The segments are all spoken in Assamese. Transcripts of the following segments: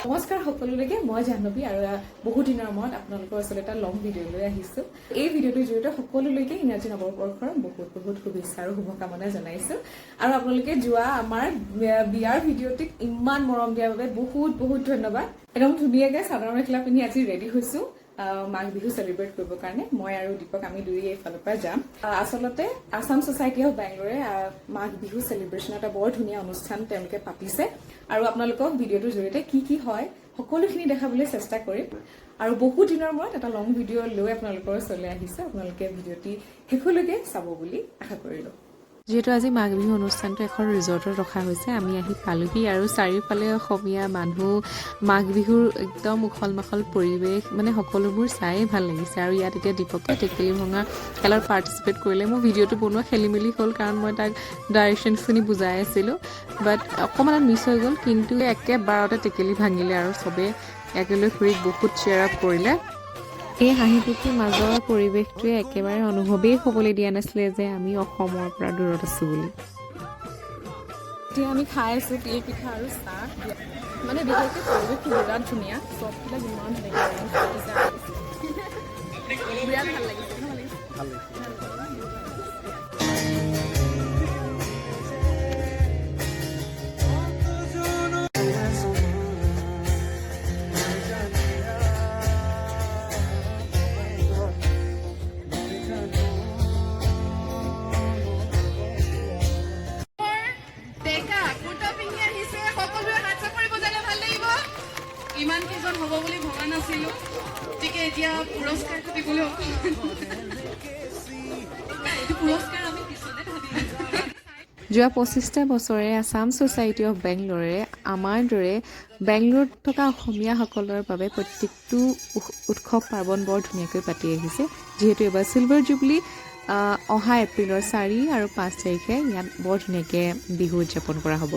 নমস্কাৰ সকলোলৈকে মই জাহ্নৱী আৰু বহু দিনৰ মূৰত আপোনালোকৰ ওচৰত এটা লং ভিডিঅ' লৈ আহিছোঁ। এই ভিডিঅ'টোৰ জৰিয়তে সকলোলৈকে ইংৰাজী নৱবৰ্ষৰ বহুত বহুত শুভেচ্ছা আৰু শুভকামনা জনাইছোঁ। আৰু আপোনালোকে যোৱা আমাৰ বিয়াৰ ভিডিঅ'টিক ইমান মৰম দিয়াৰ বাবে বহুত বহুত ধন্যবাদ। একদম ধুনীয়াকৈ চাদৰ মেখেলা পিন্ধি আজি ৰেডি হৈছোঁ মাঘ বিহু চেলিব্ৰেট কৰিবৰ কাৰণে। মই আৰু দীপক আমি দুই এইফালৰ পৰা যাম। আচলতে আছাম ছ'চাইটি অফ বেংগলোৰে মাঘ বিহু চেলিব্ৰেশ্যন এটা বৰ ধুনীয়া অনুষ্ঠান তেওঁলোকে পাতিছে আৰু আপোনালোকক ভিডিঅ'টোৰ জৰিয়তে কি হয় সকলোখিনি দেখাবলৈ চেষ্টা কৰিম। আৰু বহু দিনৰ মূৰত এটা লং ভিডিঅ' লৈ আপোনালোকৰ ওচৰলৈ আহিছে। আপোনালোকে ভিডিঅ'টি শেষলৈকে চাব বুলি আশা কৰিলোঁ। যিহেতু আজি মাঘ বিহু অনুষ্ঠানটো এখন ৰিজৰ্টত ৰখা হৈছে, আমি আহি পালোহি আৰু চাৰিওফালে অসমীয়া মানুহ, মাঘ বিহুৰ একদম উখল মাখল পৰিৱেশ, মানে সকলোবোৰ চায়েই ভাল লাগিছে। আৰু ইয়াত এতিয়া দীপকে টেকেলি ভঙা খেলত পাৰ্টিচিপেট কৰিলে। মোৰ ভিডিঅ'টো বনোৱা খেলি মেলি হ'ল কাৰণ মই তাক ডাইৰেকশ্যনছখিনি বুজাই আছিলোঁ, বাট অকণমান মিছ হৈ গ'ল। কিন্তু একেবাৰতে টেকেলি ভাঙিলে আৰু চবেই একেলৈ ফুৰি বহুত চেয়াৰ আপ কৰিলে। এই হাঁহি ফূৰ্তিৰ মাজৰ পৰিৱেশটোৱে একেবাৰে অনুভৱেই হ'বলৈ দিয়া নাছিলে যে আমি অসমৰ পৰা দূৰত আছোঁ বুলি। এতিয়া আমি খাই আছোঁ তিল পিঠা আৰু চাহ। মানে বিশেষকৈ পৰিৱেশটো বিৰাট ধুনীয়া, চববিলাক ইমান ধুনীয়াকৈ বিৰাট ভাল লাগিছে। ইমান কেইজন হ'ব বুলি ভবা নাছিলোঁ, গতিকে এতিয়া পুৰস্কাৰটো দিবলৈ পুৰস্কাৰ আমি পিছতে ভাবিম। যোৱা 25টা বছৰে আছাম ছ'চাইটি অফ বেংগলোৰে আমাৰ দৰে বেংগলোৰত থকা অসমীয়াসকলৰ বাবে প্ৰত্যেকটো উৎসৱ পাৰ্বণ বৰ ধুনীয়াকৈ পাতি আহিছে। যিহেতু এইবাৰ চিলভাৰ জুবলি অহা এপ্ৰিলৰ 4 আৰু 5 তাৰিখে ইয়াত বৰ ধুনীয়াকৈ বিহু উদযাপন কৰা হ'ব।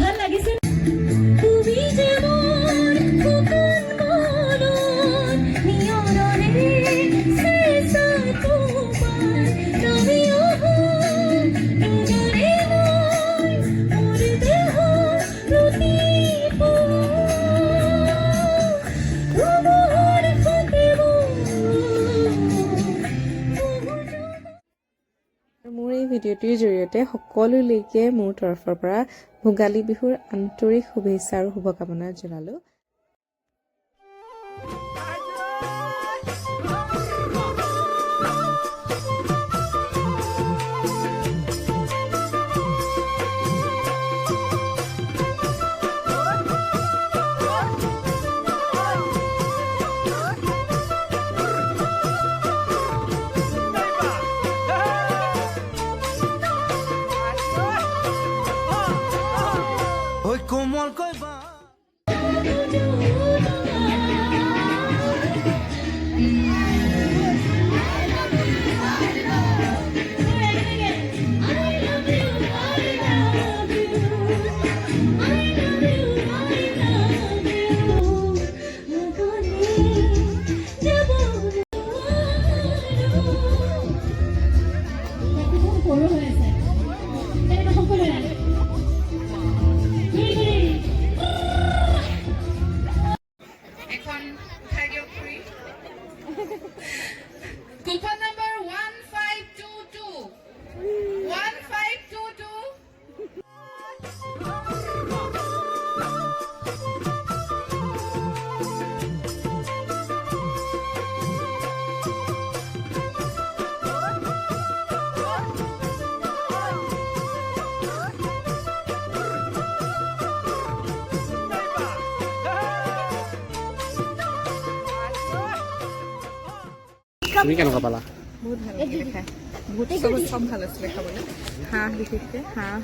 ভাল লাগিছে। মোৰ এই ভিডিঅ'টিৰ জৰিয়তে সকলোলৈকে মোৰ তৰফৰ পৰা ভোগালী বিহুৰ আন্তৰিক শুভেচ্ছা আৰু শুভকামনা জনালোঁ। তুমি কেনেকুৱা পালা বহুত ভাল লাগিলে খাই বহুত চব ভাল আছিলে খাবলৈ হাঁহ বিশেষকৈ হাঁহ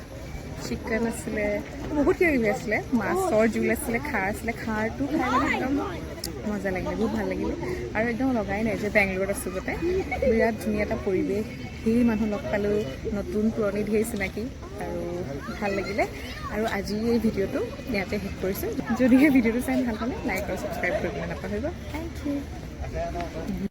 চিকেন আছিলে বহুত কিবা কিবি আছিলে মাছৰ জোল আছিলে খাৰ আছিলে খাৰটো খাই মানে একদম মজা লাগিলে বহুত ভাল লাগিলে আৰু একদম লগাই নাই যে বেংগলোৰত আছোঁ গোটেই বিৰাট ধুনীয়া এটা পৰিৱেশ ধেৰ মানুহ লগ পালোঁ নতুন পুৰণি ধেৰ চিনাকি আৰু ভাল লাগিলে আৰু আজি এই ভিডিঅ'টো ইয়াতে শেষ কৰিছোঁ যদিহে ভিডিঅ'টো চাই ভাল পালে লাইক আৰু ছাবস্ক্ৰাইব কৰিবলৈ নাপাহৰিব থেংক ইউ